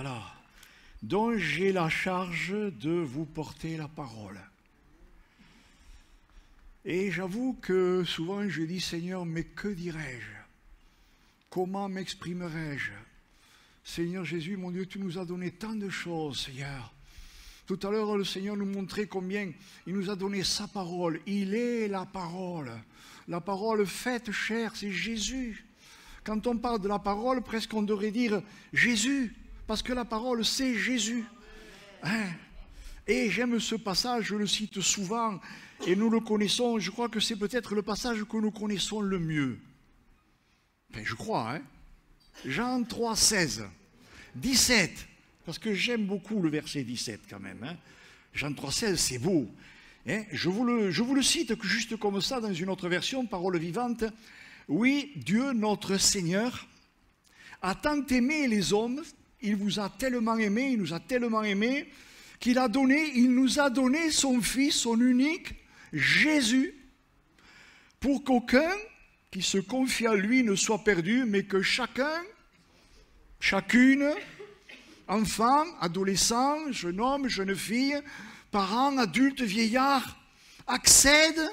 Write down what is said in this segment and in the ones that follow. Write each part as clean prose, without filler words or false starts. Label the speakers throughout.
Speaker 1: voilà, dont j'ai la charge de vous porter la parole. Et j'avoue que souvent je dis, Seigneur, mais que dirais-je? Comment m'exprimerai-je? Seigneur Jésus, mon Dieu, tu nous as donné tant de choses, Seigneur. Tout à l'heure, le Seigneur nous montrait combien il nous a donné sa parole. Il est la parole faite chair, c'est Jésus. Quand on parle de la parole, presque on devrait dire Jésus, parce que la parole, c'est Jésus. Hein? Et j'aime ce passage, je le cite souvent, et nous le connaissons, je crois que c'est peut-être le passage que nous connaissons le mieux. Enfin, je crois, hein. Jean 3, 16, 17, parce que j'aime beaucoup le verset 17 quand même. Hein. Jean 3, 16, c'est beau. Hein. Je vous le cite juste comme ça dans une autre version, parole vivante. Oui, Dieu, notre Seigneur, a tant aimé les hommes, il vous a tellement aimé, il nous a tellement aimé, il nous a donné son Fils, son unique, Jésus, pour qu'aucun qui se confie à lui ne soit perdu, mais que chacune, enfant, adolescent, jeune homme, jeune fille, parents, adultes, vieillards, accède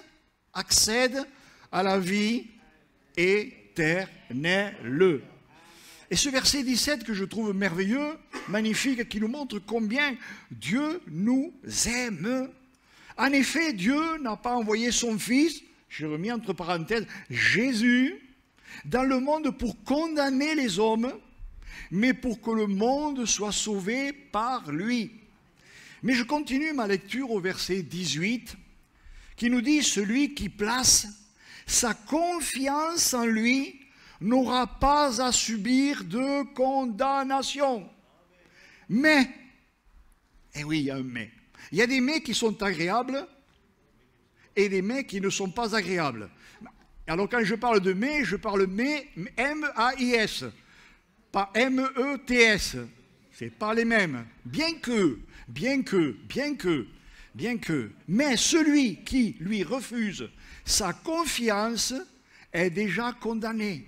Speaker 1: à la vie éternelle. Et ce verset 17 que je trouve merveilleux, magnifique, qui nous montre combien Dieu nous aime. En effet, Dieu n'a pas envoyé son Fils, j'ai remis entre parenthèses, Jésus, dans le monde pour condamner les hommes, mais pour que le monde soit sauvé par lui. Mais je continue ma lecture au verset 18, qui nous dit « Celui qui place sa confiance en lui n'aura pas à subir de condamnation. » Mais, et oui, il y a un mais. Il y a des mais qui sont agréables et des mais qui ne sont pas agréables. Alors quand je parle de mais, je parle mais, M-A-I-S, pas M-E-T-S. C'est pas les mêmes. Bien que, mais celui qui lui refuse sa confiance est déjà condamné,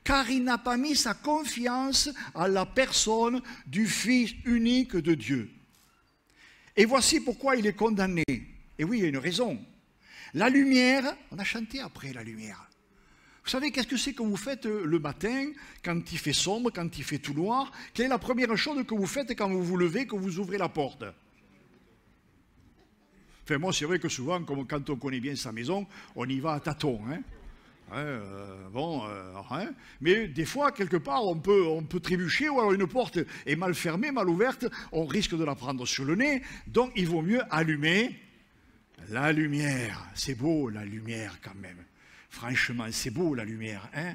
Speaker 1: car il n'a pas mis sa confiance à la personne du Fils unique de Dieu. Et voici pourquoi il est condamné. Et oui, il y a une raison. La lumière, on a chanté après la lumière. Vous savez, qu'est-ce que c'est que vous faites le matin, quand il fait sombre, quand il fait tout noir? Quelle est la première chose que vous faites quand vous vous levez, que vous ouvrez la porte? Enfin, moi, c'est vrai que souvent, comme quand on connaît bien sa maison, on y va à tâtons. Hein. Mais des fois, quelque part, on peut trébucher, ou alors une porte est mal fermée, mal ouverte, on risque de la prendre sur le nez, donc il vaut mieux allumer la lumière. C'est beau, la lumière, quand même. Franchement, c'est beau, la lumière. Hein?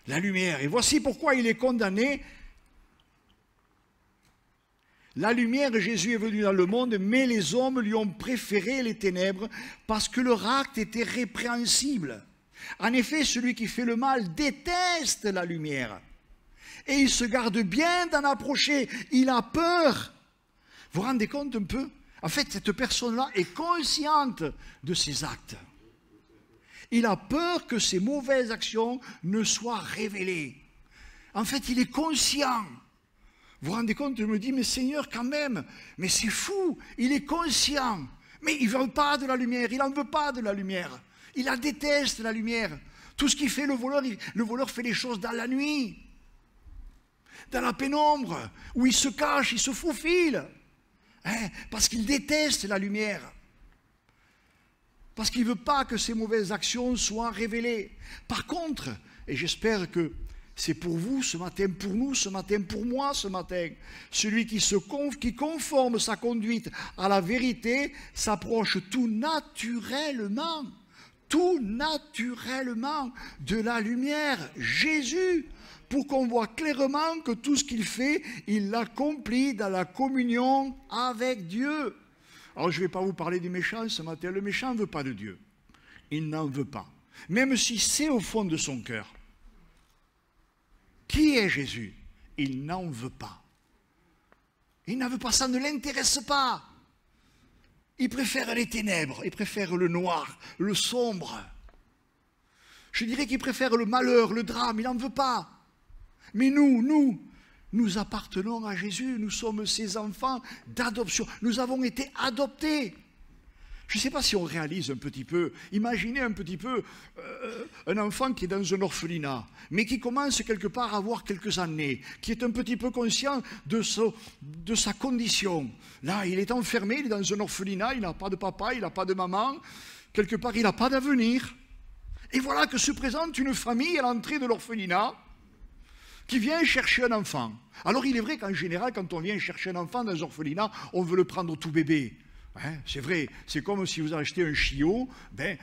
Speaker 1: La lumière. Et voici pourquoi il est condamné. La lumière, Jésus est venu dans le monde, mais les hommes lui ont préféré les ténèbres parce que leur acte était répréhensible. En effet, celui qui fait le mal déteste la lumière et il se garde bien d'en approcher. Il a peur. Vous vous rendez compte un peu? En fait, cette personne-là est consciente de ses actes. Il a peur que ses mauvaises actions ne soient révélées. En fait, il est conscient. Vous vous rendez compte? Je me dis, mais Seigneur, quand même, mais c'est fou. Il est conscient. Mais il ne veut pas de la lumière. Il n'en veut pas de la lumière. Il la déteste, la lumière. Tout ce qu'il fait, le voleur fait les choses dans la nuit, dans la pénombre, où il se cache, il se faufile. Hein, parce qu'il déteste la lumière. Parce qu'il ne veut pas que ses mauvaises actions soient révélées. Par contre, et j'espère que c'est pour vous ce matin, pour nous ce matin, pour moi ce matin, celui qui conforme sa conduite à la vérité s'approche tout naturellement de la lumière, Jésus, pour qu'on voit clairement que tout ce qu'il fait, il l'accomplit dans la communion avec Dieu. Alors je ne vais pas vous parler du méchant ce matin. Le méchant ne veut pas de Dieu. Il n'en veut pas. Même si c'est au fond de son cœur. Qui est Jésus? Il n'en veut pas. Il n'en veut pas, ça ne l'intéresse pas. Il préfère les ténèbres, il préfère le noir, le sombre. Je dirais qu'il préfère le malheur, le drame, il n'en veut pas. Mais nous, Nous appartenons à Jésus, nous sommes ses enfants d'adoption. Nous avons été adoptés. Je ne sais pas si on réalise un petit peu, imaginez un petit peu un enfant qui est dans un orphelinat, mais qui commence quelque part à avoir quelques années, qui est un petit peu conscient de sa condition. Là, il est enfermé, il est dans un orphelinat, il n'a pas de papa, il n'a pas de maman, quelque part, il n'a pas d'avenir. Et voilà que se présente une famille à l'entrée de l'orphelinat qui vient chercher un enfant. Alors il est vrai qu'en général, quand on vient chercher un enfant dans un orphelinat, on veut le prendre tout bébé. Hein, c'est vrai, c'est comme si vous achetez un chiot,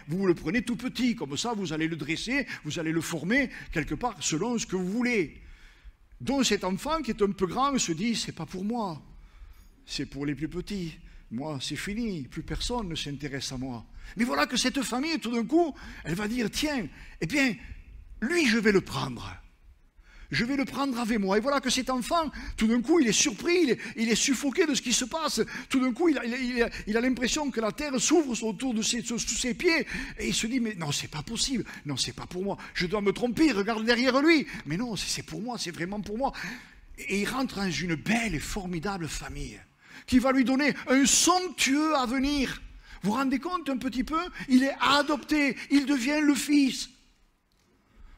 Speaker 1: vous le prenez tout petit, comme ça vous allez le dresser, vous allez le former quelque part selon ce que vous voulez. Donc cet enfant qui est un peu grand se dit, c'est pas pour moi, c'est pour les plus petits. Moi, c'est fini, plus personne ne s'intéresse à moi. Mais voilà que cette famille, tout d'un coup, elle va dire, tiens, eh bien, lui, je vais le prendre. Je vais le prendre avec moi. Et voilà que cet enfant, tout d'un coup, il est surpris, il est suffoqué de ce qui se passe. Tout d'un coup, il a l'impression que la terre s'ouvre autour de sous ses pieds. Et il se dit, mais non, c'est pas possible. Non, c'est pas pour moi. Je dois me tromper, il regarde derrière lui. Mais non, c'est pour moi, c'est vraiment pour moi. Et il rentre dans une belle et formidable famille qui va lui donner un somptueux avenir. Vous vous rendez compte un petit peu? Il est adopté, il devient le fils.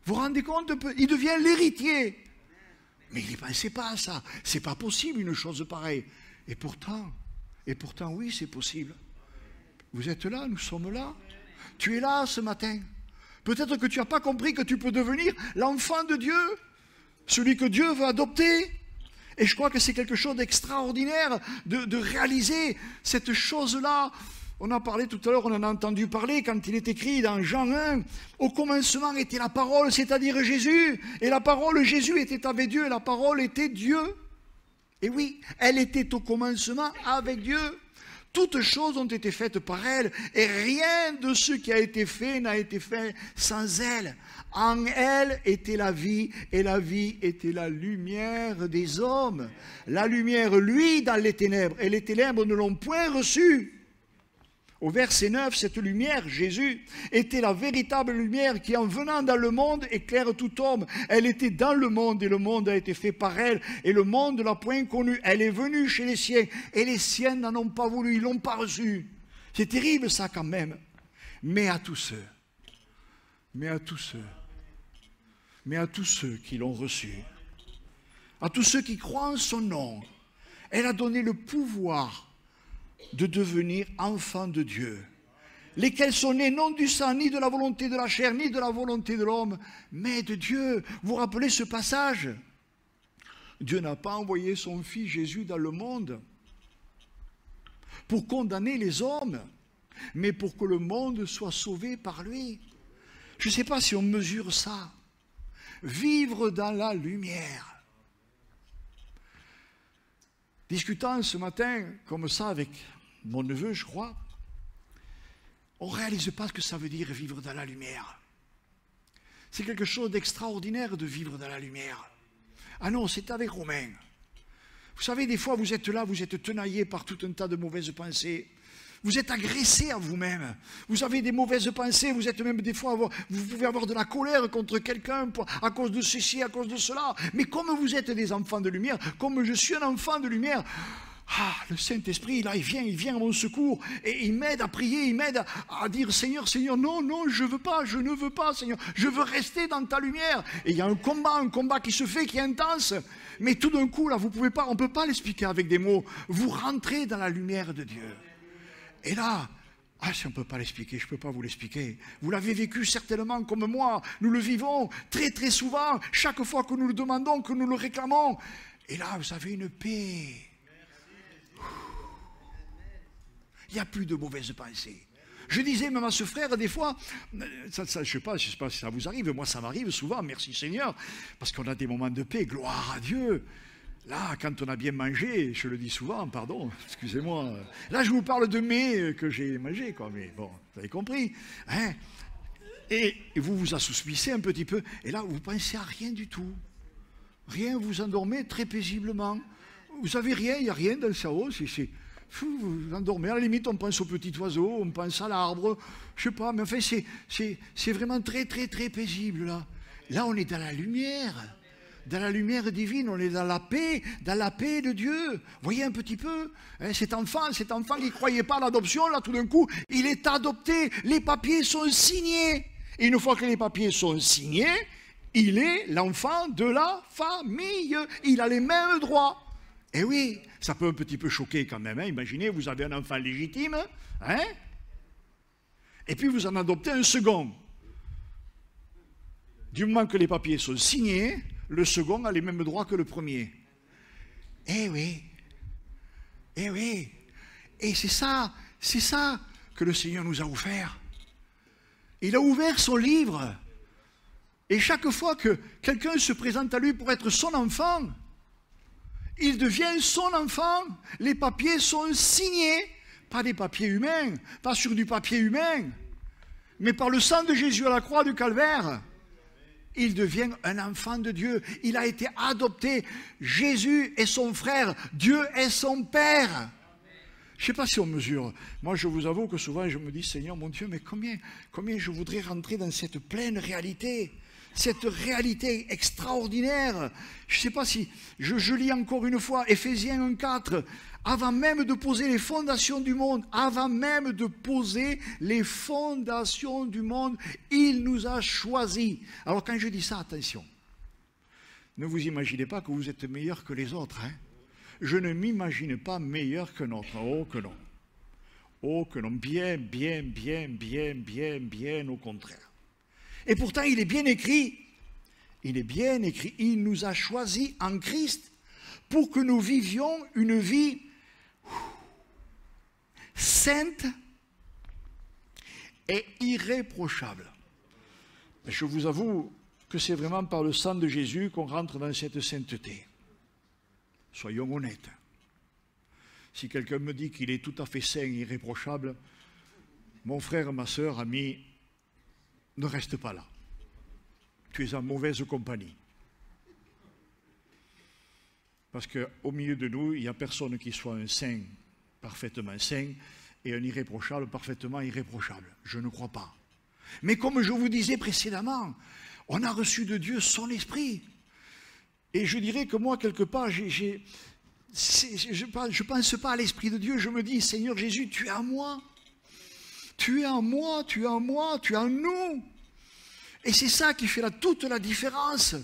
Speaker 1: Vous vous rendez compte un peu? Il devient l'héritier. Mais il ne pensait pas à ça. C'est pas possible une chose pareille. Et pourtant, oui, c'est possible. Vous êtes là, nous sommes là. Tu es là ce matin. Peut-être que tu n'as pas compris que tu peux devenir l'enfant de Dieu, celui que Dieu veut adopter. Et je crois que c'est quelque chose d'extraordinaire de réaliser cette chose-là. On a parlé tout à l'heure, on en a entendu parler quand il est écrit dans Jean 1, au commencement était la parole, c'est-à-dire Jésus, et la parole, Jésus était avec Dieu, et la parole était Dieu. Et oui, elle était au commencement avec Dieu. Toutes choses ont été faites par elle, et rien de ce qui a été fait n'a été fait sans elle. En elle était la vie, et la vie était la lumière des hommes. La lumière, lui, dans les ténèbres, et les ténèbres ne l'ont point reçue. Au verset 9, cette lumière, Jésus, était la véritable lumière qui, en venant dans le monde, éclaire tout homme. Elle était dans le monde et le monde a été fait par elle et le monde ne l'a point connue. Elle est venue chez les siens et les siens n'en ont pas voulu, ils ne l'ont pas reçue. C'est terrible ça quand même. Mais à tous ceux qui l'ont reçue, à tous ceux qui croient en son nom, elle a donné le pouvoir de devenir enfants de Dieu, lesquels sont nés non du sang, ni de la volonté de la chair, ni de la volonté de l'homme, mais de Dieu. Vous vous rappelez ce passage? Dieu n'a pas envoyé son Fils Jésus dans le monde pour condamner les hommes, mais pour que le monde soit sauvé par lui. Je ne sais pas si on mesure ça. Vivre dans la lumière. Discutant ce matin, comme ça, avec mon neveu, je crois, on ne réalise pas ce que ça veut dire vivre dans la lumière. C'est quelque chose d'extraordinaire de vivre dans la lumière. Ah non, c'est avec Romain. Vous savez, des fois, vous êtes là, vous êtes tenaillé par tout un tas de mauvaises pensées. Vous êtes agressé à vous-même. Vous avez des mauvaises pensées. Vous êtes même des fois, vous pouvez avoir de la colère contre quelqu'un à cause de ceci, à cause de cela. Mais comme vous êtes des enfants de lumière, comme je suis un enfant de lumière, le Saint-Esprit, là, il vient à mon secours et il m'aide à prier, il m'aide à dire Seigneur, Seigneur, non, non, je ne veux pas, Seigneur, je veux rester dans ta lumière. Et il y a un combat qui se fait, qui est intense. Mais tout d'un coup, là, on ne peut pas l'expliquer avec des mots. Vous rentrez dans la lumière de Dieu. Et là, si on ne peut pas l'expliquer, je ne peux pas vous l'expliquer. Vous l'avez vécu certainement comme moi. Nous le vivons très très souvent, chaque fois que nous le demandons, que nous le réclamons. Et là, vous avez une paix. Il n'y a plus de mauvaises pensées. Je disais même à ce frère, des fois, je ne sais pas si ça vous arrive, moi ça m'arrive souvent, merci Seigneur, parce qu'on a des moments de paix, gloire à Dieu. Là, quand on a bien mangé, je le dis souvent, pardon, excusez-moi. Là, je vous parle de mets que j'ai mangé, quoi, mais bon, vous avez compris. Hein? Et vous vous assouplissez un petit peu, et là, vous ne pensez à rien du tout. Rien, vous endormez très paisiblement. Vous savez rien, il n'y a rien dans le cerveau, vous vous endormez. À la limite, on pense au petit oiseau, on pense à l'arbre, je ne sais pas, mais enfin, c'est vraiment très, très, très paisible, là. Là, on est dans la lumière. dans la lumière divine, on est dans la paix de Dieu. Voyez un petit peu, hein, cet enfant qui ne croyait pas à l'adoption, là tout d'un coup, il est adopté, les papiers sont signés. Et une fois que les papiers sont signés, il est l'enfant de la famille. Il a les mêmes droits. Et oui, ça peut un petit peu choquer quand même. Hein. Imaginez, vous avez un enfant légitime, hein, et puis vous en adoptez un second. Du moment que les papiers sont signés, le second a les mêmes droits que le premier. Eh oui, eh oui. Et c'est ça que le Seigneur nous a offert. Il a ouvert son livre. Et chaque fois que quelqu'un se présente à lui pour être son enfant, il devient son enfant. Les papiers sont signés, pas des papiers humains, pas sur du papier humain, mais par le sang de Jésus à la croix du Calvaire. Il devient un enfant de Dieu. Il a été adopté. Jésus est son frère. Dieu est son Père. Je ne sais pas si on mesure. Moi, je vous avoue que souvent, je me dis, Seigneur, mon Dieu, mais combien je voudrais rentrer dans cette pleine réalité, cette réalité extraordinaire. Je ne sais pas si... Je lis encore une fois Éphésiens 1,4. Avant même de poser les fondations du monde, il nous a choisis. Alors quand je dis ça, attention, ne vous imaginez pas que vous êtes meilleur que les autres. Hein. Je ne m'imagine pas meilleur que notre. Oh que non. Oh que non. Bien, au contraire. Et pourtant, il est bien écrit, il nous a choisis en Christ pour que nous vivions une vie sainte et irréprochable. Je vous avoue que c'est vraiment par le sang de Jésus qu'on rentre dans cette sainteté. Soyons honnêtes. Si quelqu'un me dit qu'il est tout à fait saint et irréprochable, mon frère, ma sœur, ami, ne reste pas là. Tu es en mauvaise compagnie. Parce qu'au milieu de nous, il n'y a personne qui soit un saint parfaitement saint et un irréprochable parfaitement irréprochable. Je ne crois pas. Mais comme je vous disais précédemment, on a reçu de Dieu son esprit. Et je dirais que moi, quelque part, je ne pense pas à l'esprit de Dieu. Je me dis, Seigneur Jésus, tu es en moi. Tu es en moi, tu es en moi, tu es en nous. Et c'est ça qui fait toute la différence.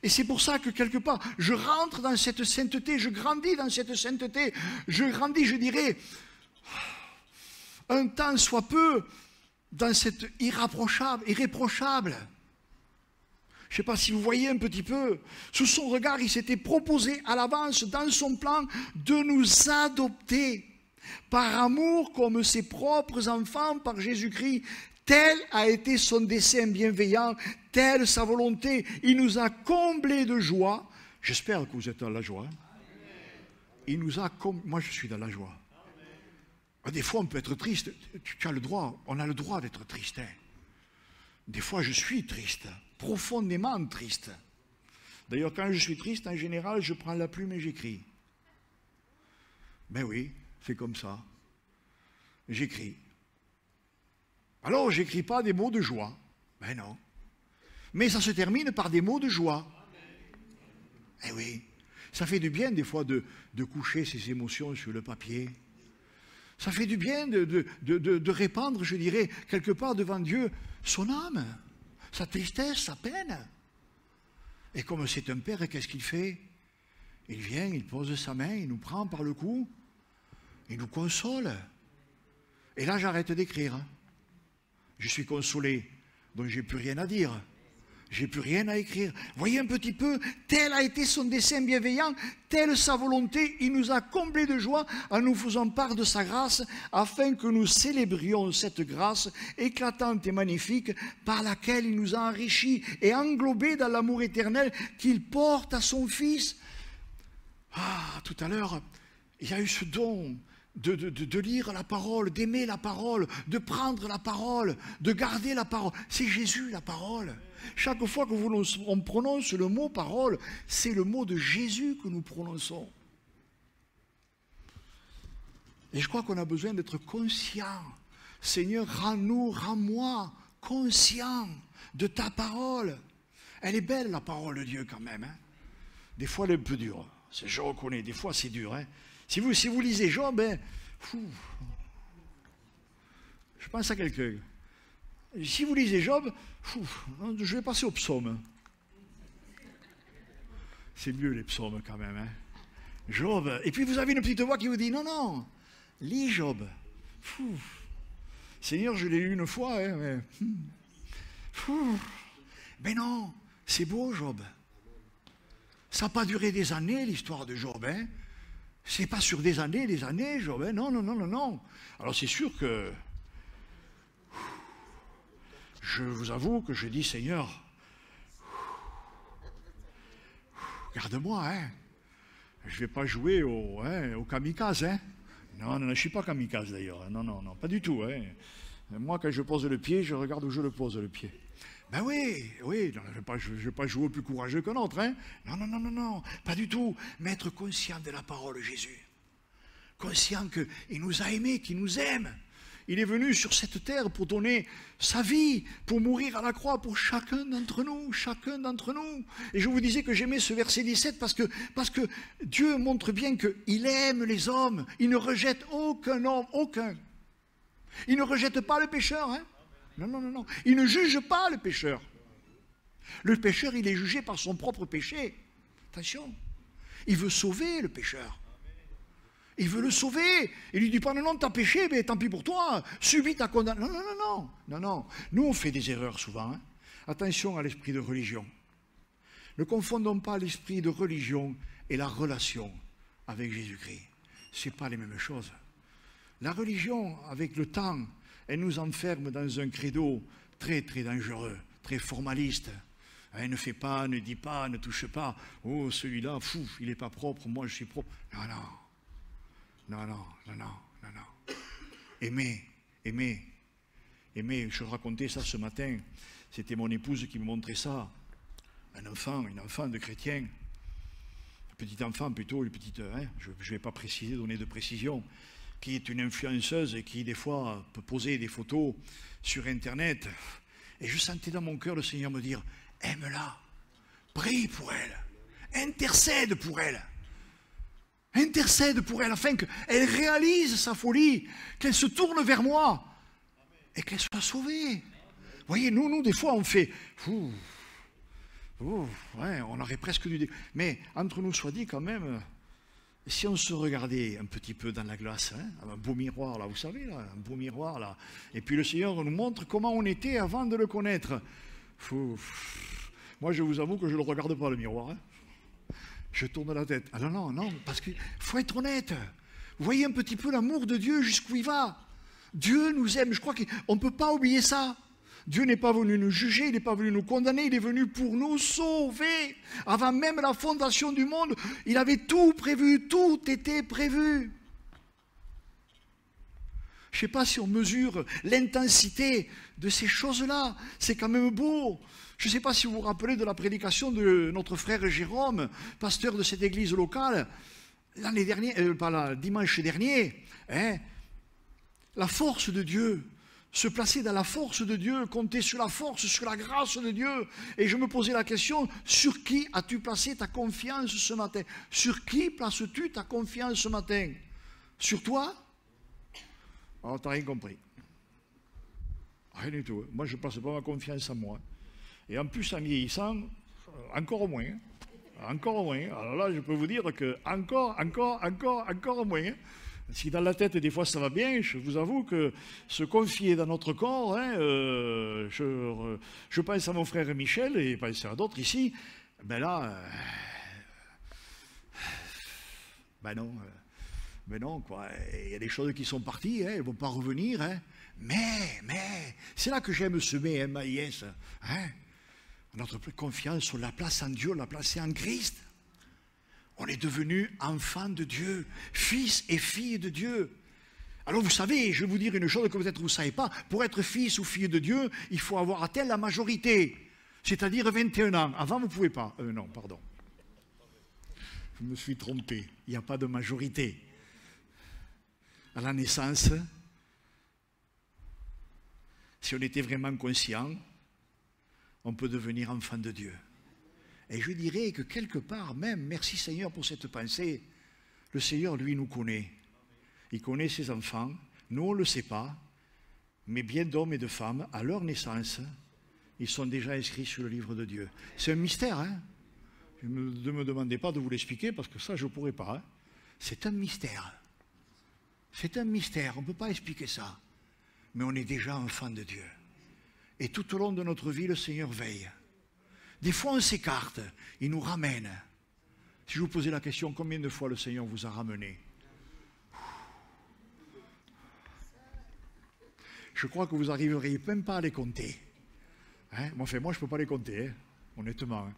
Speaker 1: Et c'est pour ça que quelque part, je rentre dans cette sainteté, je grandis dans cette sainteté, je grandis, je dirais, un temps soit peu, dans cette irréprochable. Je ne sais pas si vous voyez un petit peu, sous son regard, il s'était proposé à l'avance, dans son plan, de nous adopter par amour comme ses propres enfants par Jésus-Christ. Tel a été son dessein bienveillant, telle sa volonté. Il nous a comblés de joie. J'espère que vous êtes dans la joie. Il nous a moi, je suis dans la joie. Des fois, on peut être triste. Tu as le droit, on a le droit d'être triste. Hein. Des fois, je suis triste, profondément triste. D'ailleurs, quand je suis triste, en général, je prends la plume et j'écris. Ben oui, c'est comme ça. J'écris. Alors, je n'écris pas des mots de joie. Ben non. Mais ça se termine par des mots de joie. Eh oui. Ça fait du bien, des fois, de coucher ses émotions sur le papier. Ça fait du bien de répandre, je dirais, quelque part devant Dieu, son âme, sa tristesse, sa peine. Et comme c'est un père, qu'est-ce qu'il fait? Il vient, il pose sa main, il nous prend par le cou, il nous console. Et là, j'arrête d'écrire. Je suis consolé, donc je n'ai plus rien à dire. Je n'ai plus rien à écrire. Voyez un petit peu, tel a été son dessein bienveillant, telle sa volonté, il nous a comblés de joie en nous faisant part de sa grâce, afin que nous célébrions cette grâce éclatante et magnifique par laquelle il nous a enrichis et englobés dans l'amour éternel qu'il porte à son Fils. Ah, tout à l'heure, il y a eu ce don de lire la parole, d'aimer la parole, de prendre la parole, de garder la parole. C'est Jésus la parole. Chaque fois que on prononce le mot parole, c'est le mot de Jésus que nous prononçons. Et je crois qu'on a besoin d'être conscient. Seigneur, rends-moi conscient de ta parole. Elle est belle la parole de Dieu quand même. Hein? Des fois, elle est un peu dure. Je reconnais, des fois, c'est dur. Hein. Si vous lisez Job, hein, je pense à quelqu'un. Si vous lisez Job, je vais passer au psaume. C'est mieux les psaumes quand même. Hein. Job. Et puis vous avez une petite voix qui vous dit, non, non, lis Job. Seigneur, je l'ai lu une fois. Hein, mais non, c'est beau Job. Ça n'a pas duré des années l'histoire de Job. Hein. C'est pas sur des années, Job. Hein. Non, non, non, non, non. Alors c'est sûr que je vous avoue que je dis, Seigneur, garde-moi, hein. Je ne vais pas jouer au kamikaze, hein. Non, non, je ne suis pas kamikaze d'ailleurs. Non, non, non, pas du tout. Hein. Moi, quand je pose le pied, je regarde où je le pose, le pied. Ben oui, oui, non, je ne vais pas jouer au plus courageux qu'un autre. Hein. Non, non, non, non, non, pas du tout. Mais être conscient de la parole de Jésus. Conscient qu'il nous a aimés, qu'il nous aime. Il est venu sur cette terre pour donner sa vie, pour mourir à la croix pour chacun d'entre nous, chacun d'entre nous. Et je vous disais que j'aimais ce verset 17 parce que Dieu montre bien qu'il aime les hommes. Il ne rejette aucun homme, aucun. Il ne rejette pas le pécheur. Hein? Non, non, non, non. Il ne juge pas le pécheur. Le pécheur, il est jugé par son propre péché. Attention. Il veut sauver le pécheur. Il veut le sauver. Il lui dit pas, non, non, t'as péché, mais tant pis pour toi, subis ta condamnation. Non, non, non, non, non, non. Nous, on fait des erreurs souvent. Hein. Attention à l'esprit de religion. Ne confondons pas l'esprit de religion et la relation avec Jésus-Christ. Ce n'est pas les mêmes choses. La religion, avec le temps, elle nous enferme dans un credo très, très dangereux, très formaliste. Elle ne fait pas, ne dit pas, ne touche pas. Oh, celui-là, fou, il n'est pas propre, moi je suis propre. Non, non. Non, non, non, non, non, non. Aimer, aimer, aimer. Je racontais ça ce matin. C'était mon épouse qui me montrait ça. Un enfant de chrétien. Un petit enfant plutôt, une petite, hein, je ne vais pas préciser, donner de précision, qui est une influenceuse et qui des fois peut poser des photos sur Internet. Et je sentais dans mon cœur le Seigneur me dire, aime-la, prie pour elle, intercède pour elle. Intercède pour elle afin qu'elle réalise sa folie, qu'elle se tourne vers moi et qu'elle soit sauvée. Vous voyez, nous, des fois, on fait... ouais, on aurait presque dû... Mais entre nous soit dit quand même, si on se regardait un petit peu dans la glace, hein, un beau miroir, là, vous savez, là, un beau miroir, là, et puis le Seigneur nous montre comment on était avant de le connaître. Moi, je vous avoue que je ne le regarde pas, le miroir. Hein. Je tourne la tête. Ah non, non, non, parce qu'il faut être honnête. Vous voyez un petit peu l'amour de Dieu jusqu'où il va. Dieu nous aime. Je crois qu'on ne peut pas oublier ça. Dieu n'est pas venu nous juger, il n'est pas venu nous condamner, il est venu pour nous sauver. Avant même la fondation du monde, il avait tout prévu, tout était prévu. Je ne sais pas si on mesure l'intensité de ces choses-là. C'est quand même beau. Je ne sais pas si vous vous rappelez de la prédication de notre frère Jérôme, pasteur de cette église locale, l'année dernière, dimanche dernier. Hein, la force de Dieu, se placer dans la force de Dieu, compter sur la force, sur la grâce de Dieu. Et je me posais la question, sur qui as-tu placé ta confiance ce matin? Sur qui places-tu ta confiance ce matin? Sur toi? Alors, tu n'as rien compris. Rien du tout. Moi, je ne place pas ma confiance en moi. Et en plus, en vieillissant, encore moins. Encore moins. Alors là, je peux vous dire que encore moins. Si dans la tête, des fois, ça va bien, je vous avoue que se confier dans notre corps, hein, je pense à mon frère Michel et pense à d'autres ici, ben là, ben non, quoi. Il y a des choses qui sont parties, hein, elles ne vont pas revenir, hein. Mais, c'est là que j'aime semer, hein, Maïs, hein. Notre confiance, on la place en Dieu, on l'a placée en Christ. On est devenu enfant de Dieu, fils et fille de Dieu. Alors vous savez, je vais vous dire une chose que peut-être vous ne savez pas, pour être fils ou fille de Dieu, il faut avoir atteint la majorité, c'est-à-dire 21 ans. Avant, vous ne pouvez pas. Non, pardon. Je me suis trompé, il n'y a pas de majorité. À la naissance, si on était vraiment conscient, on peut devenir enfant de Dieu. Et je dirais que quelque part même, merci Seigneur pour cette pensée, le Seigneur, lui, nous connaît. Il connaît ses enfants, nous on ne le sait pas, mais bien d'hommes et de femmes, à leur naissance, ils sont déjà inscrits sur le livre de Dieu. C'est un mystère, hein? Ne me demandez pas de vous l'expliquer, parce que ça, je ne pourrais pas. Hein? C'est un mystère. C'est un mystère, on ne peut pas expliquer ça. Mais on est déjà enfant de Dieu. Et tout au long de notre vie, le Seigneur veille. Des fois, on s'écarte, il nous ramène. Si je vous posais la question, combien de fois le Seigneur vous a ramené? Je crois que vous n'arriveriez même pas à les compter. Hein? Enfin, moi, je ne peux pas les compter, hein, honnêtement. Hein.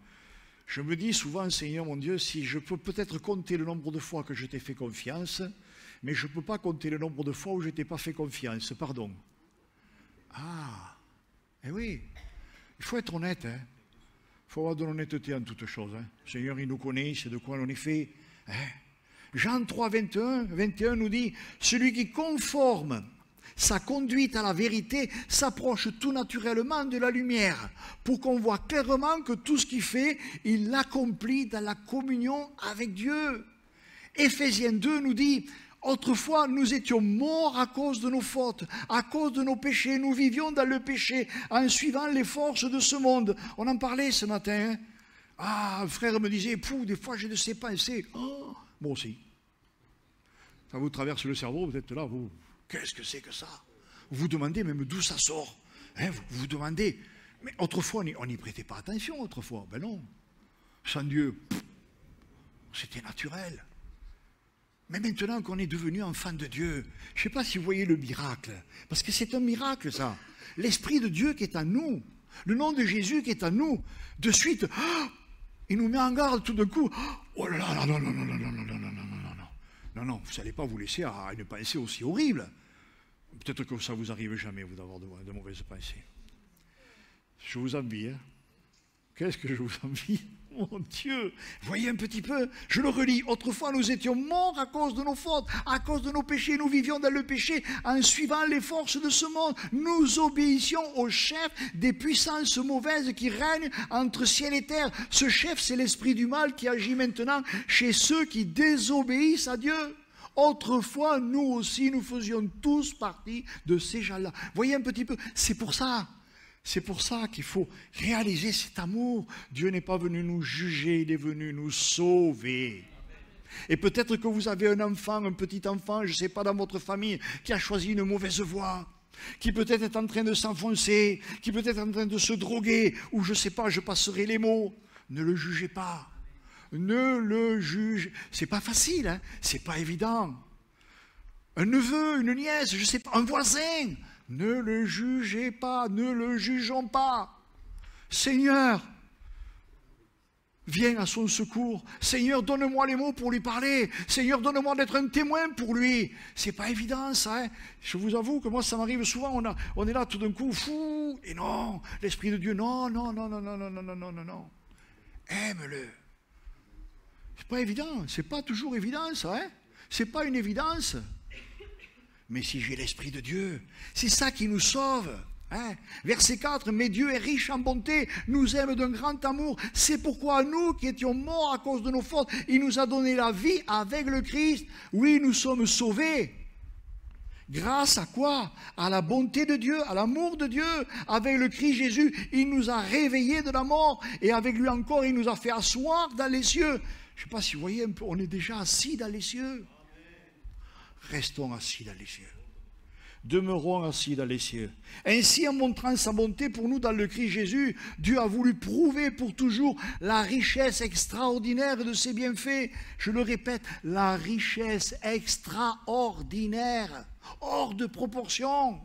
Speaker 1: Je me dis souvent, Seigneur mon Dieu, si je peux peut-être compter le nombre de fois que je t'ai fait confiance, mais je ne peux pas compter le nombre de fois où je ne t'ai pas fait confiance, pardon. Ah, eh oui, il faut être honnête, hein. Il faut avoir de l'honnêteté en toutes choses. Hein. Le Seigneur, il nous connaît, c'est de quoi on est fait. Hein. Jean 3, 21 nous dit, celui qui conforme sa conduite à la vérité s'approche tout naturellement de la lumière, pour qu'on voit clairement que tout ce qu'il fait, il l'accomplit dans la communion avec Dieu. Éphésiens 2 nous dit, autrefois nous étions morts à cause de nos fautes, à cause de nos péchés, nous vivions dans le péché, en suivant les forces de ce monde. On en parlait ce matin. Hein? Ah, un frère me disait, des fois j'ai de ces pensées. Oh, moi aussi. Ça vous traverse le cerveau, vous êtes là, vous... Qu'est-ce que c'est que ça? Vous vous demandez même d'où ça sort. Hein, vous vous demandez. Mais autrefois, on n'y prêtait pas attention, autrefois. Ben non. Sans Dieu, c'était naturel. Mais maintenant qu'on est devenu enfant de Dieu, je ne sais pas si vous voyez le miracle. Parce que c'est un miracle, ça. L'Esprit de Dieu qui est en nous. Le nom de Jésus qui est en nous. De suite, il nous met en garde tout d'un coup. Oh là là, non, non, non, non, non, non, non, non, non. Non, non, vous n'allez pas vous laisser à une pensée aussi horrible. Peut-être que ça ne vous arrive jamais, vous, d'avoir de mauvaises pensées. Je vous envie, hein. Qu'est-ce que je vous envie? Mon Dieu! Voyez un petit peu, je le relis. Autrefois, nous étions morts à cause de nos fautes, à cause de nos péchés. Nous vivions dans le péché en suivant les forces de ce monde. Nous obéissions au chef des puissances mauvaises qui règnent entre ciel et terre. Ce chef, c'est l'esprit du mal qui agit maintenant chez ceux qui désobéissent à Dieu. Autrefois, nous aussi, nous faisions tous partie de ces gens-là. Voyez un petit peu, c'est pour ça. C'est pour ça qu'il faut réaliser cet amour. Dieu n'est pas venu nous juger, il est venu nous sauver. Et peut-être que vous avez un enfant, un petit enfant, je ne sais pas, dans votre famille, qui a choisi une mauvaise voie, qui peut-être est en train de s'enfoncer, qui peut-être est en train de se droguer, ou je ne sais pas, je passerai les mots. Ne le jugez pas. Ne le jugez. C'est pas facile, hein? C'est pas évident. Un neveu, une nièce, je ne sais pas, un voisin. Ne le jugez pas, ne le jugeons pas. Seigneur, viens à son secours. Seigneur, donne-moi les mots pour lui parler. Seigneur, donne-moi d'être un témoin pour lui. C'est pas évident, ça. Hein? Je vous avoue que moi, ça m'arrive souvent. On est là tout d'un coup, fou. Et non, l'Esprit de Dieu, non, non, non, non, non, non, non, non, non, non. Aime-le. C'est pas évident. C'est pas toujours évident, ça. Hein? C'est pas une évidence. Mais si j'ai l'Esprit de Dieu, c'est ça qui nous sauve. Hein? Verset 4, mais Dieu est riche en bonté, nous aime d'un grand amour. C'est pourquoi nous qui étions morts à cause de nos fautes, il nous a donné la vie avec le Christ. Oui, nous sommes sauvés. Grâce à quoi? À la bonté de Dieu, à l'amour de Dieu. Avec le Christ Jésus, il nous a réveillés de la mort. Et avec lui encore, il nous a fait asseoir dans les cieux. Je ne sais pas si vous voyez un peu, on est déjà assis dans les cieux. Restons assis dans les cieux. Demeurons assis dans les cieux. Ainsi, en montrant sa bonté pour nous dans le Christ Jésus, Dieu a voulu prouver pour toujours la richesse extraordinaire de ses bienfaits. Je le répète, la richesse extraordinaire, hors de proportion.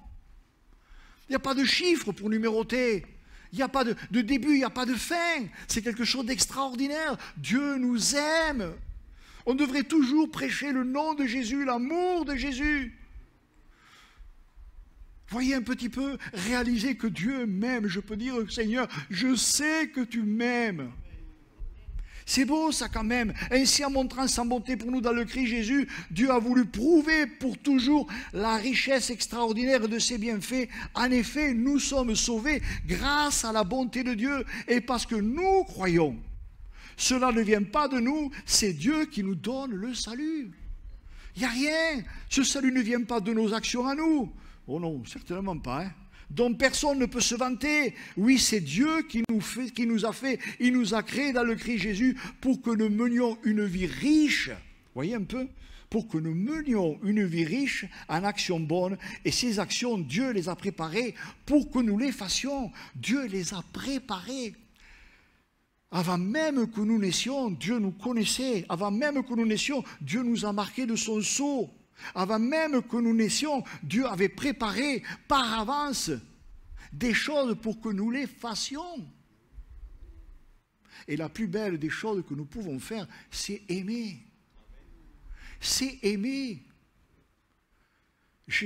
Speaker 1: Il n'y a pas de chiffre pour numéroter. Il n'y a pas de début, il n'y a pas de fin. C'est quelque chose d'extraordinaire. Dieu nous aime. On devrait toujours prêcher le nom de Jésus, l'amour de Jésus. Voyez un petit peu, réalisez que Dieu m'aime. Je peux dire, Seigneur, je sais que tu m'aimes. C'est beau ça quand même. Ainsi, en montrant sa bonté pour nous dans le Christ Jésus, Dieu a voulu prouver pour toujours la richesse extraordinaire de ses bienfaits. En effet, nous sommes sauvés grâce à la bonté de Dieu et parce que nous croyons. Cela ne vient pas de nous, c'est Dieu qui nous donne le salut. Il n'y a rien. Ce salut ne vient pas de nos actions à nous. Oh non, certainement pas. Dont personne ne peut se vanter. Oui, c'est Dieu qui nous a fait, il nous a créés dans le Christ Jésus pour que nous menions une vie riche. Voyez un peu? Pour que nous menions une vie riche en actions bonnes. Et ces actions, Dieu les a préparées pour que nous les fassions. Dieu les a préparées. Avant même que nous naissions, Dieu nous connaissait. Avant même que nous naissions, Dieu nous a marqués de son sceau. Avant même que nous naissions, Dieu avait préparé par avance des choses pour que nous les fassions. Et la plus belle des choses que nous pouvons faire, c'est aimer. C'est aimer.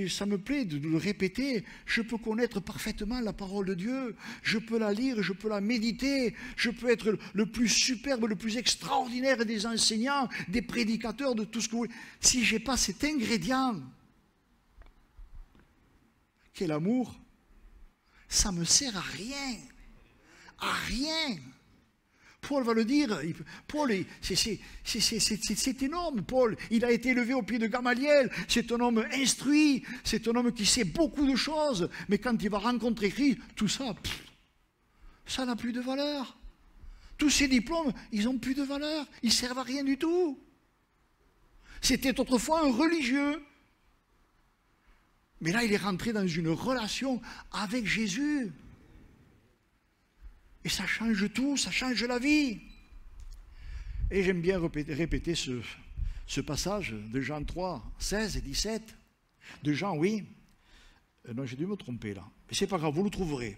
Speaker 1: Ça me plaît de le répéter. Je peux connaître parfaitement la parole de Dieu. Je peux la lire, je peux la méditer. Je peux être le plus superbe, le plus extraordinaire des enseignants, des prédicateurs, de tout ce que vous voulez. Si je n'ai pas cet ingrédient, qu'est l'amour, ça ne me sert à rien. À rien. Paul va le dire, Paul, c'est énorme, Paul, il a été élevé au pied de Gamaliel, c'est un homme instruit, c'est un homme qui sait beaucoup de choses, mais quand il va rencontrer Christ, tout ça, ça n'a plus de valeur. Tous ces diplômes, ils n'ont plus de valeur, ils ne servent à rien du tout. C'était autrefois un religieux, mais là il est rentré dans une relation avec Jésus. Et ça change tout, ça change la vie. Et j'aime bien répéter ce passage de Jean 3, 16 et 17. De Jean, oui. Non, j'ai dû me tromper là. Mais c'est pas grave, vous le trouverez.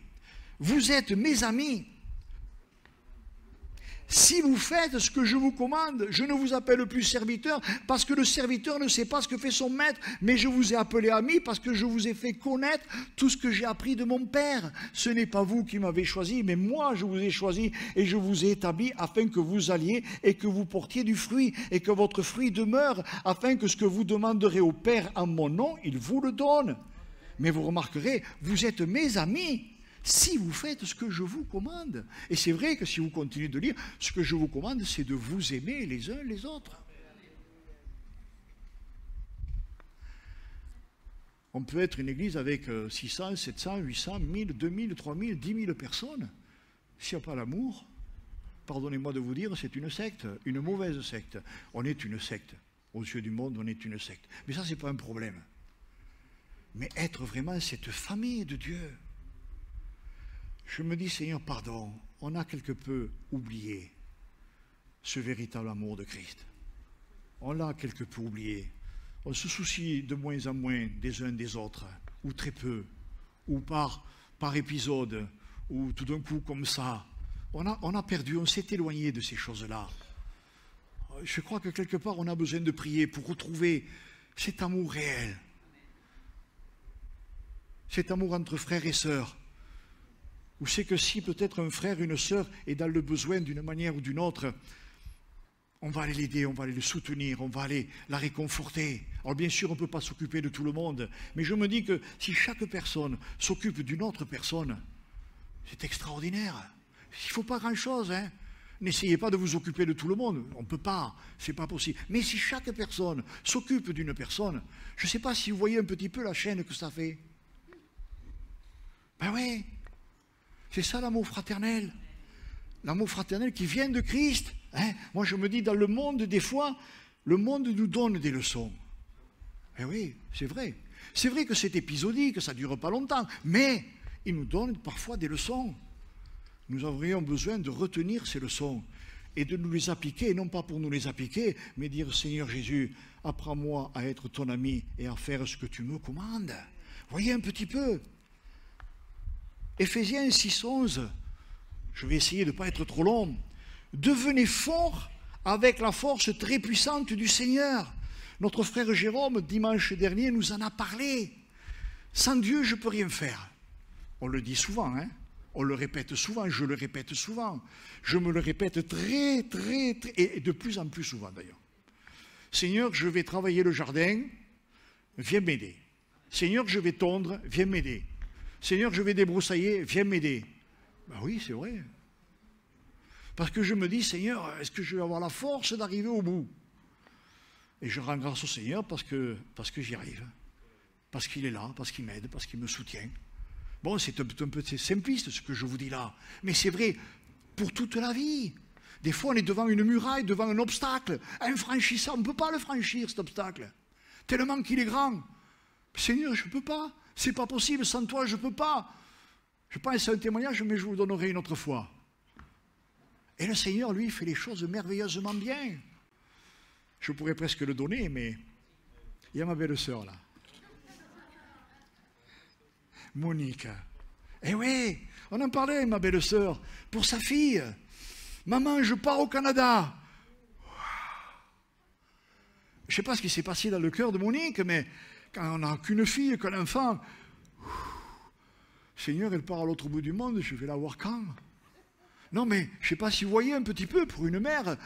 Speaker 1: Vous êtes mes amis. Si vous faites ce que je vous commande, je ne vous appelle plus serviteur parce que le serviteur ne sait pas ce que fait son maître, mais je vous ai appelé ami parce que je vous ai fait connaître tout ce que j'ai appris de mon Père. Ce n'est pas vous qui m'avez choisi, mais moi je vous ai choisi et je vous ai établi afin que vous alliez et que vous portiez du fruit et que votre fruit demeure, afin que ce que vous demanderez au Père en mon nom, il vous le donne. Mais vous remarquerez, vous êtes mes amis si vous faites ce que je vous commande. Et c'est vrai que si vous continuez de lire, ce que je vous commande, c'est de vous aimer les uns les autres. On peut être une église avec 600, 700, 800, 1000, 2000, 3000, 10 000 personnes. S'il n'y a pas l'amour, pardonnez-moi de vous dire, c'est une secte, une mauvaise secte. On est une secte. Aux yeux du monde, on est une secte. Mais ça, ce n'est pas un problème. Mais être vraiment cette famille de Dieu. Je me dis, Seigneur, pardon, on a quelque peu oublié ce véritable amour de Christ. On l'a quelque peu oublié. On se soucie de moins en moins des uns des autres, ou très peu, ou par épisode, ou tout d'un coup comme ça. On a perdu, on s'est éloigné de ces choses-là. Je crois que quelque part, on a besoin de prier pour retrouver cet amour réel. Cet amour entre frères et sœurs. Ou c'est que si peut-être un frère, une sœur est dans le besoin d'une manière ou d'une autre, on va aller l'aider, on va aller le soutenir, on va aller la réconforter. Alors bien sûr, on ne peut pas s'occuper de tout le monde, mais je me dis que si chaque personne s'occupe d'une autre personne, c'est extraordinaire. Il ne faut pas grand-chose, hein. N'essayez pas de vous occuper de tout le monde, on ne peut pas, ce n'est pas possible. Mais si chaque personne s'occupe d'une personne, je ne sais pas si vous voyez un petit peu la chaîne que ça fait. Ben oui. C'est ça l'amour fraternel. L'amour fraternel qui vient de Christ. Hein? Moi je me dis, dans le monde, des fois, le monde nous donne des leçons. Eh oui, c'est vrai. C'est vrai que c'est épisodique, que ça ne dure pas longtemps, mais il nous donne parfois des leçons. Nous aurions besoin de retenir ces leçons et de nous les appliquer, non pas pour nous les appliquer, mais dire, Seigneur Jésus, apprends-moi à être ton ami et à faire ce que tu me commandes. Voyez un petit peu. Éphésiens 6, 11, je vais essayer de ne pas être trop long. Devenez forts avec la force très puissante du Seigneur. Notre frère Jérôme, dimanche dernier, nous en a parlé. Sans Dieu, je ne peux rien faire. On le dit souvent, hein? On le répète souvent, je le répète souvent. Je me le répète très, et de plus en plus souvent d'ailleurs. Seigneur, je vais travailler le jardin, viens m'aider. Seigneur, je vais tondre, viens m'aider. Seigneur, je vais débroussailler, viens m'aider. Ben oui, c'est vrai. Parce que je me dis, Seigneur, est-ce que je vais avoir la force d'arriver au bout? Et je rends grâce au Seigneur parce que j'y arrive. Parce qu'il est là, parce qu'il m'aide, parce qu'il me soutient. Bon, c'est un peu simpliste ce que je vous dis là. Mais c'est vrai pour toute la vie. Des fois, on est devant une muraille, devant un obstacle. Infranchissable, on ne peut pas le franchir, cet obstacle. Tellement qu'il est grand. Seigneur, je ne peux pas. C'est pas possible, sans toi, je ne peux pas. Je pense à un témoignage, mais je vous donnerai une autre fois. Et le Seigneur, lui, fait les choses merveilleusement bien. Je pourrais presque le donner, mais il y a ma belle-sœur là. Monique. Eh oui, on en parlait, ma belle-sœur, pour sa fille. Maman, je pars au Canada. Je ne sais pas ce qui s'est passé dans le cœur de Monique, mais quand on n'a qu'une fille, qu'un enfant, Seigneur, elle part à l'autre bout du monde, je vais la voir quand? Non, mais je ne sais pas si vous voyez un petit peu pour une mère.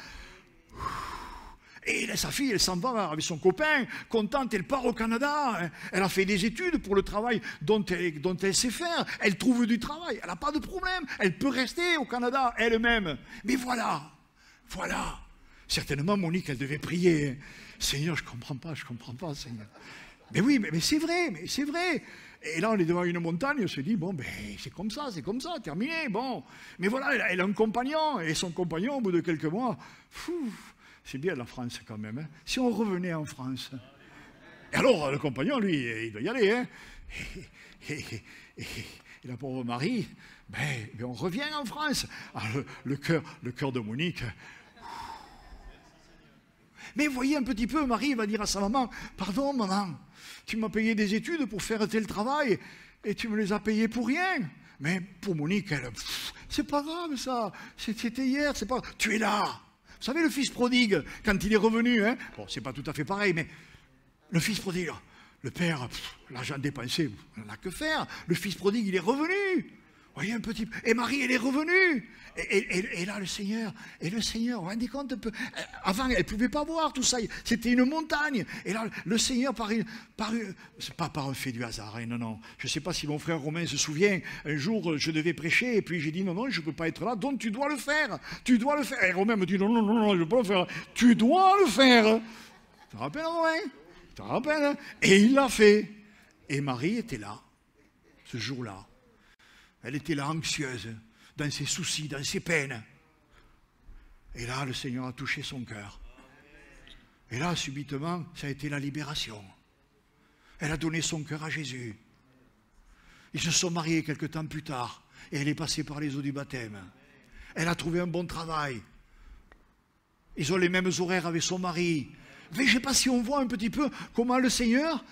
Speaker 1: Et sa fille, elle s'en va avec son copain, contente, elle part au Canada. Elle a fait des études pour le travail dont elle sait faire. Elle trouve du travail, elle n'a pas de problème. Elle peut rester au Canada elle-même. Mais voilà. Certainement, Monique, elle devait prier. Seigneur, je ne comprends pas, Seigneur. Mais oui, mais c'est vrai. Et là, on est devant une montagne, on se dit, bon, ben, c'est comme ça, terminé, bon. Mais voilà, elle a un compagnon, et son compagnon, au bout de quelques mois, c'est bien la France quand même, hein. Si on revenait en France. Et alors, le compagnon, lui, il doit y aller, hein. Et la pauvre Marie, ben, on revient en France. Alors, le cœur de Monique. Mais voyez un petit peu, Marie va dire à sa maman, pardon maman, tu m'as payé des études pour faire tel travail et tu me les as payées pour rien. Mais pour Monique, c'est pas grave ça, c'était hier, c'est pas... Tu es là. Vous savez, le fils prodigue, quand il est revenu, hein, bon, c'est pas tout à fait pareil, mais le fils prodigue, le père, l'argent dépensé, on n'a que faire. Le fils prodigue, il est revenu. Voyez un petit peu. Et Marie, elle est revenue. Et là, le Seigneur, vous vous rendez compte un peu. Avant, elle ne pouvait pas voir tout ça. C'était une montagne. Et là, le Seigneur, c'est pas par un fait du hasard, hein, non. Je ne sais pas si mon frère Romain se souvient. Un jour, je devais prêcher, et puis j'ai dit, non, je ne peux pas être là, donc tu dois le faire. Et Romain me dit, non, je ne peux pas le faire. Tu dois le faire. Tu te rappelles, Romain? Tu te rappelles? Et il l'a fait. Et Marie était là, ce jour-là. Elle était là, anxieuse, dans ses soucis, dans ses peines. Et là, le Seigneur a touché son cœur. Et là, subitement, ça a été la libération. Elle a donné son cœur à Jésus. Ils se sont mariés quelque temps plus tard, et elle est passée par les eaux du baptême. Elle a trouvé un bon travail. Ils ont les mêmes horaires avec son mari. Mais je ne sais pas si on voit un petit peu comment le Seigneur,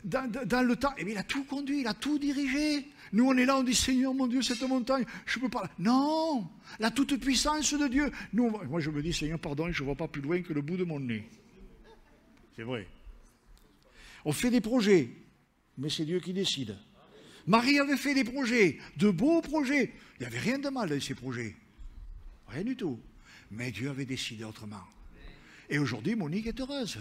Speaker 1: dans le temps, il a tout conduit, il a tout dirigé. Nous, on est là, on dit, Seigneur, mon Dieu, cette montagne, je ne peux pas... Non, la toute-puissance de Dieu. Nous, moi, je me dis, Seigneur, pardon, je ne vois pas plus loin que le bout de mon nez. C'est vrai. On fait des projets, mais c'est Dieu qui décide. Marie avait fait des projets, de beaux projets. Il n'y avait rien de mal dans ces projets. Rien du tout. Mais Dieu avait décidé autrement. Et aujourd'hui, Monique est heureuse.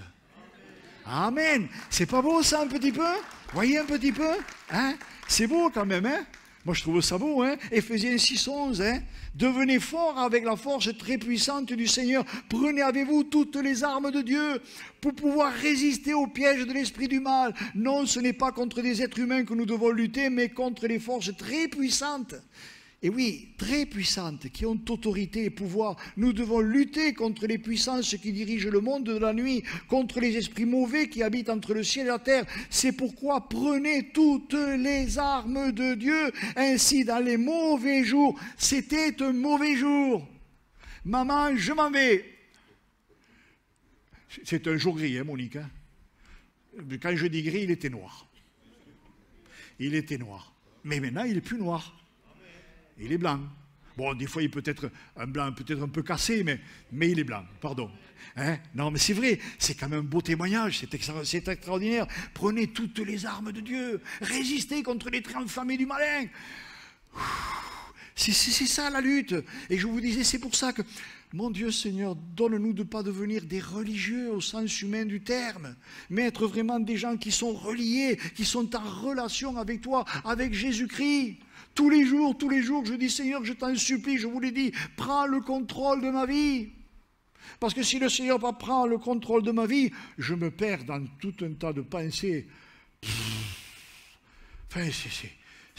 Speaker 1: Amen. C'est pas beau ça un petit peu? Voyez un petit peu, hein? C'est beau quand même, hein? Moi je trouve ça beau, hein? Éphésiens 6:11, hein? Devenez forts avec la force très puissante du Seigneur. Prenez avec vous toutes les armes de Dieu pour pouvoir résister au piège de l'esprit du mal. Non, ce n'est pas contre des êtres humains que nous devons lutter, mais contre les forces très puissantes. Et oui, très puissantes, qui ont autorité et pouvoir. Nous devons lutter contre les puissances qui dirigent le monde de la nuit, contre les esprits mauvais qui habitent entre le ciel et la terre. C'est pourquoi prenez toutes les armes de Dieu, ainsi dans les mauvais jours. C'était un mauvais jour. Maman, je m'en vais. C'est un jour gris, hein, Monique, hein? Quand je dis gris, il était noir. Il était noir. Mais maintenant, il n'est plus noir. Il est blanc. Bon, des fois, il peut être un blanc peut-être un peu cassé, mais il est blanc, pardon. Hein? Non, mais c'est vrai, c'est quand même un beau témoignage, c'est extraordinaire. Prenez toutes les armes de Dieu, résistez contre les traits enflammés du malin. C'est ça la lutte. Et je vous disais, c'est pour ça que, mon Dieu Seigneur, donne-nous de ne pas devenir des religieux au sens humain du terme, mais être vraiment des gens qui sont reliés, qui sont en relation avec toi, avec Jésus-Christ. tous les jours, je dis, Seigneur, je t'en supplie, je vous l'ai dit, prends le contrôle de ma vie. Parce que si le Seigneur prend le contrôle de ma vie, je me perds dans tout un tas de pensées. Enfin,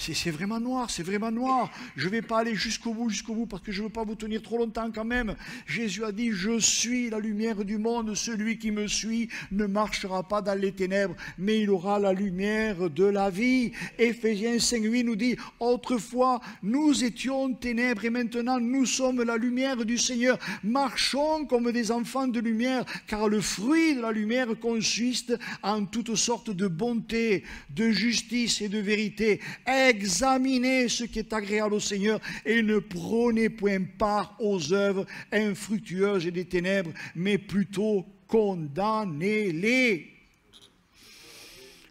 Speaker 1: c'est vraiment noir, c'est vraiment noir. Je ne vais pas aller jusqu'au bout, parce que je ne veux pas vous tenir trop longtemps quand même. Jésus a dit, je suis la lumière du monde, celui qui me suit ne marchera pas dans les ténèbres, mais il aura la lumière de la vie. Éphésiens 5:8 nous dit, autrefois nous étions ténèbres et maintenant nous sommes la lumière du Seigneur. Marchons comme des enfants de lumière, car le fruit de la lumière consiste en toutes sortes de bonté, de justice et de vérité. Examinez ce qui est agréable au Seigneur et ne prenez point part aux œuvres infructueuses et des ténèbres, mais plutôt condamnez-les.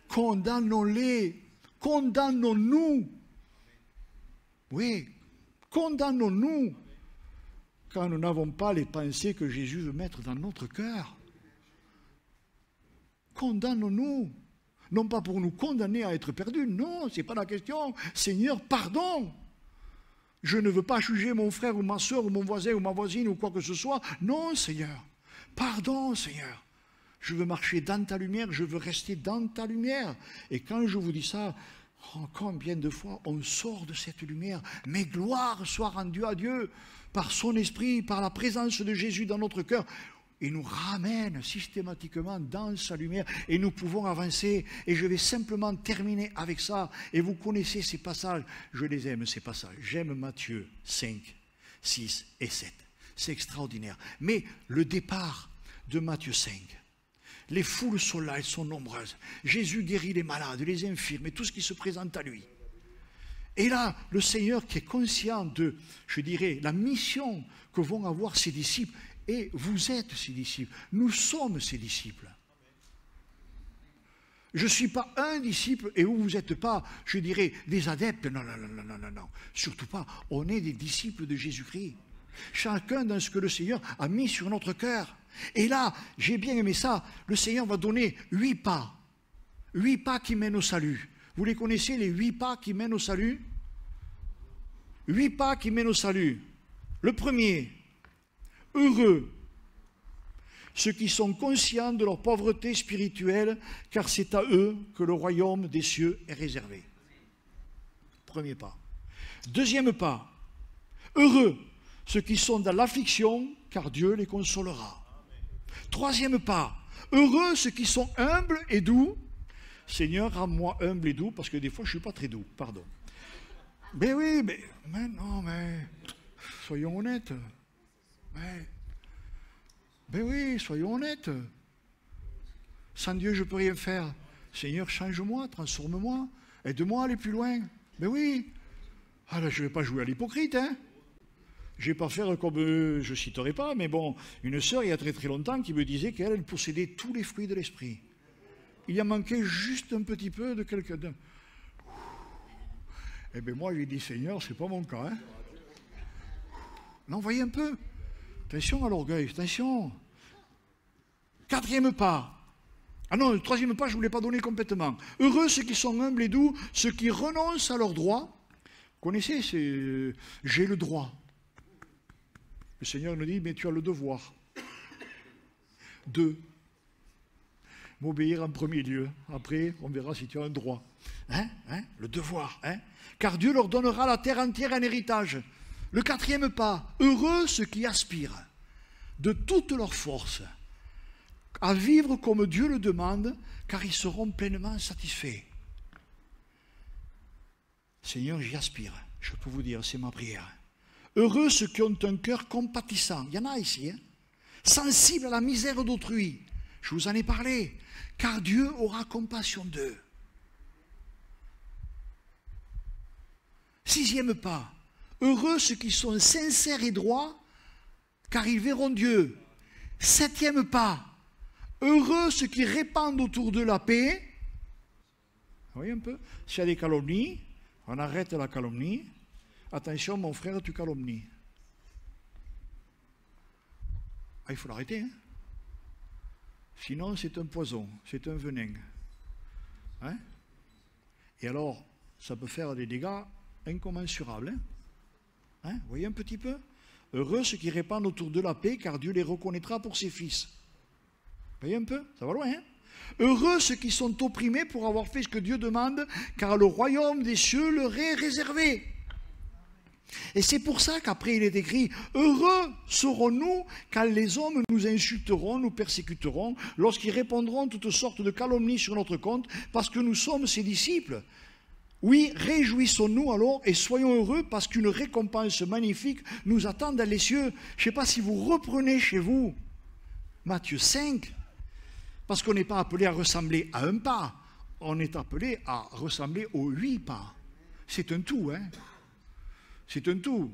Speaker 1: Condamnons-les. Condamnons-nous. Oui, condamnons-nous quand nous n'avons pas les pensées que Jésus veut mettre dans notre cœur. Condamnons-nous. Non pas pour nous condamner à être perdus, non, ce n'est pas la question. Seigneur, pardon. Je ne veux pas juger mon frère ou ma soeur ou mon voisin ou ma voisine ou quoi que ce soit. Non, Seigneur. Pardon, Seigneur. Je veux marcher dans ta lumière, je veux rester dans ta lumière. Et quand je vous dis ça, oh, combien de fois on sort de cette lumière, mais gloire soit rendue à Dieu par son esprit, par la présence de Jésus dans notre cœur. Il nous ramène systématiquement dans sa lumière et nous pouvons avancer. Et je vais simplement terminer avec ça. Et vous connaissez ces passages. Je les aime, ces passages. J'aime Matthieu 5, 6 et 7. C'est extraordinaire. Mais le départ de Matthieu 5, les foules sont là, elles sont nombreuses. Jésus guérit les malades, les infirmes et tout ce qui se présente à lui. Et là, le Seigneur qui est conscient de, je dirais, la mission que vont avoir ses disciples. Et vous êtes ses disciples. Nous sommes ses disciples. Je ne suis pas un disciple et vous n'êtes pas, je dirais, des adeptes. Non, non, non, non, non, non. Surtout pas. On est des disciples de Jésus-Christ. Chacun dans ce que le Seigneur a mis sur notre cœur. Et là, j'ai bien aimé ça. Le Seigneur va donner 8 pas. 8 pas qui mènent au salut. Vous les connaissez, les 8 pas qui mènent au salut? 8 pas qui mènent au salut. Le premier. Heureux ceux qui sont conscients de leur pauvreté spirituelle, car c'est à eux que le royaume des cieux est réservé. Premier pas. Deuxième pas. Heureux ceux qui sont dans l'affliction, car Dieu les consolera. Troisième pas. Heureux ceux qui sont humbles et doux. Seigneur, rends-moi humble et doux, parce que des fois je ne suis pas très doux, pardon. Mais oui, mais non, mais soyons honnêtes. Ben oui, soyons honnêtes. Sans Dieu, je ne peux rien faire. Seigneur, change-moi, transforme-moi, aide-moi à aller plus loin. Ben oui. Ah là, je ne vais pas jouer à l'hypocrite, hein. Je ne vais pas faire comme, je ne citerai pas, mais bon, une sœur, il y a très très longtemps, qui me disait qu'elle possédait tous les fruits de l'esprit. Il y a manqué juste un petit peu de quelqu'un. Eh bien moi, j'ai dit, Seigneur, ce n'est pas mon cas, hein. Non, voyez un peu. Attention à l'orgueil, attention. Quatrième pas. Ah non, le troisième pas, je ne vous l'ai pas donné complètement. Heureux ceux qui sont humbles et doux, ceux qui renoncent à leurs droits. Vous connaissez, c'est j'ai le droit. Le Seigneur nous dit, mais tu as le devoir. 2. M'obéir en premier lieu. Après, on verra si tu as un droit. Le devoir. Car Dieu leur donnera la terre entière en héritage. Le quatrième pas, heureux ceux qui aspirent de toute leur force à vivre comme Dieu le demande, car ils seront pleinement satisfaits. Seigneur, j'y aspire, je peux vous dire, c'est ma prière. Heureux ceux qui ont un cœur compatissant, il y en a ici, sensible à la misère d'autrui, je vous en ai parlé, car Dieu aura compassion d'eux. Sixième pas, heureux ceux qui sont sincères et droits, car ils verront Dieu. Septième pas. Heureux ceux qui répandent autour de la paix. Vous voyez un peu? S'il y a des calomnies, on arrête la calomnie. Attention, mon frère, tu calomnies. Ah, il faut l'arrêter. Hein? Sinon, c'est un poison, c'est un venin. Et alors, ça peut faire des dégâts incommensurable. Hein? Vous voyez un petit peu? Heureux ceux qui répandent autour de la paix, car Dieu les reconnaîtra pour ses fils. Vous voyez un peu? Ça va loin, hein? Heureux ceux qui sont opprimés pour avoir fait ce que Dieu demande, car le royaume des cieux leur est réservé. Et c'est pour ça qu'après il est écrit, heureux serons-nous quand les hommes nous insulteront, nous persécuteront, lorsqu'ils répondront toutes sortes de calomnies sur notre compte, parce que nous sommes ses disciples. Oui, réjouissons-nous alors et soyons heureux parce qu'une récompense magnifique nous attend dans les cieux. Je ne sais pas si vous reprenez chez vous Matthieu 5, parce qu'on n'est pas appelé à ressembler à un pas, on est appelé à ressembler aux 8 pas. C'est un tout, hein. C'est un tout.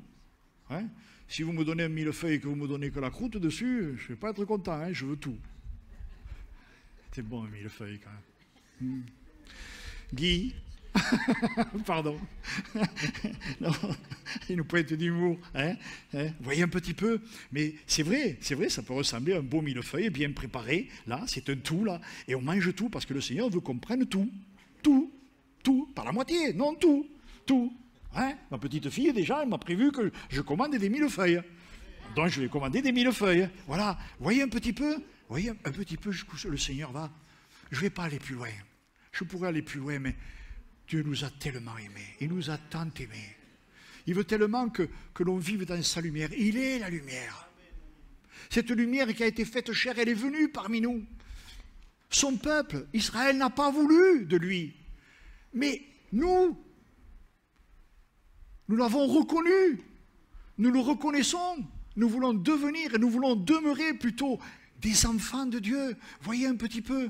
Speaker 1: Hein? Si vous me donnez un millefeuille et que vous me donnez que la croûte dessus, je ne vais pas être content, hein? Je veux tout. C'est bon un millefeuille quand même. Guy, pardon. Non, il nous pointe d'humour. Hein? Vous voyez un petit peu? Mais c'est vrai, ça peut ressembler à un beau millefeuille bien préparé. Là, c'est un tout, là. Et on mange tout parce que le Seigneur veut qu'on prenne tout. Tout. Tout. Pas la moitié, non, tout. Tout. Hein? Ma petite fille, déjà, elle m'a prévu que je commande des millefeuilles. Donc, je vais commander des millefeuilles. Voilà. Vous voyez un petit peu? Vous voyez un petit peu jusqu'où le Seigneur va? Je ne vais pas aller plus loin. Je pourrais aller plus loin, mais Dieu nous a tellement aimés. Il nous a tant aimés. Il veut tellement que l'on vive dans sa lumière. Il est la lumière. Cette lumière qui a été faite chair, elle est venue parmi nous. Son peuple, Israël, n'a pas voulu de lui. Mais nous l'avons reconnu, nous le reconnaissons, nous voulons devenir et nous voulons demeurer plutôt des enfants de Dieu. Voyez un petit peu,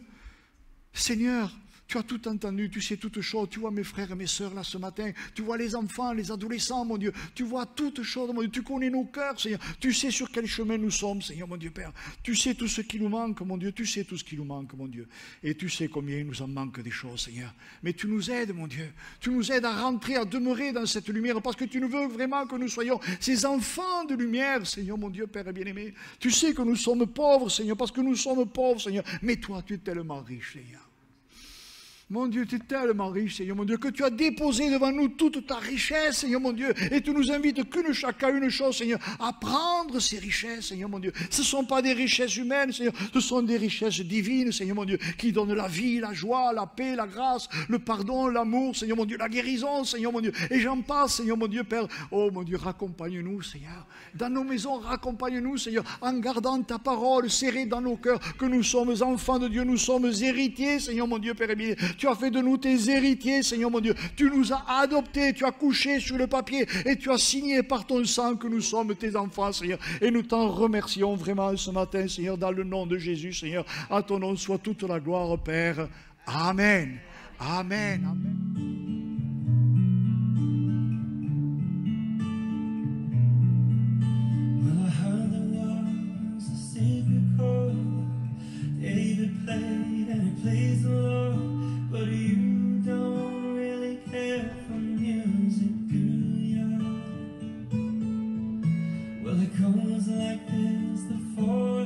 Speaker 1: Seigneur, tu as tout entendu, tu sais toutes choses, tu vois mes frères et mes sœurs là ce matin, tu vois les enfants, les adolescents, mon Dieu, tu vois toutes choses, mon Dieu, tu connais nos cœurs, Seigneur, tu sais sur quel chemin nous sommes, Seigneur, mon Dieu Père, tu sais tout ce qui nous manque, mon Dieu, tu sais tout ce qui nous manque, mon Dieu, et tu sais combien il nous en manque des choses, Seigneur, mais tu nous aides, mon Dieu, tu nous aides à rentrer, à demeurer dans cette lumière, parce que tu nous veux vraiment que nous soyons ces enfants de lumière, Seigneur, mon Dieu, Père bien-aimé, tu sais que nous sommes pauvres, Seigneur, parce que nous sommes pauvres, Seigneur, mais toi, tu es tellement riche, Seigneur. Mon Dieu, tu es tellement riche, Seigneur, mon Dieu, que tu as déposé devant nous toute ta richesse, Seigneur, mon Dieu, et tu nous invites chacun une chose, Seigneur, à prendre ces richesses, Seigneur, mon Dieu. Ce ne sont pas des richesses humaines, Seigneur, ce sont des richesses divines, Seigneur, mon Dieu, qui donnent la vie, la joie, la paix, la grâce, le pardon, l'amour, Seigneur, mon Dieu, la guérison, Seigneur, mon Dieu, et j'en passe, Seigneur, mon Dieu, Père. Oh, mon Dieu, raccompagne-nous, Seigneur, dans nos maisons, raccompagne-nous, Seigneur, en gardant ta parole serrée dans nos cœurs, que nous sommes enfants de Dieu, nous sommes héritiers, Seigneur, mon Dieu, Père bien. Tu as fait de nous tes héritiers, Seigneur mon Dieu. Tu nous as adoptés, tu as couché sur le papier et tu as signé par ton sang que nous sommes tes enfants, Seigneur. Et nous t'en remercions vraiment ce matin, Seigneur, dans le nom de Jésus, Seigneur. À ton nom soit toute la gloire, Père. Amen. Amen. Amen.
Speaker 2: David played and he plays the Lord, but you don't really care for music, do ya? Well, it goes like this, the four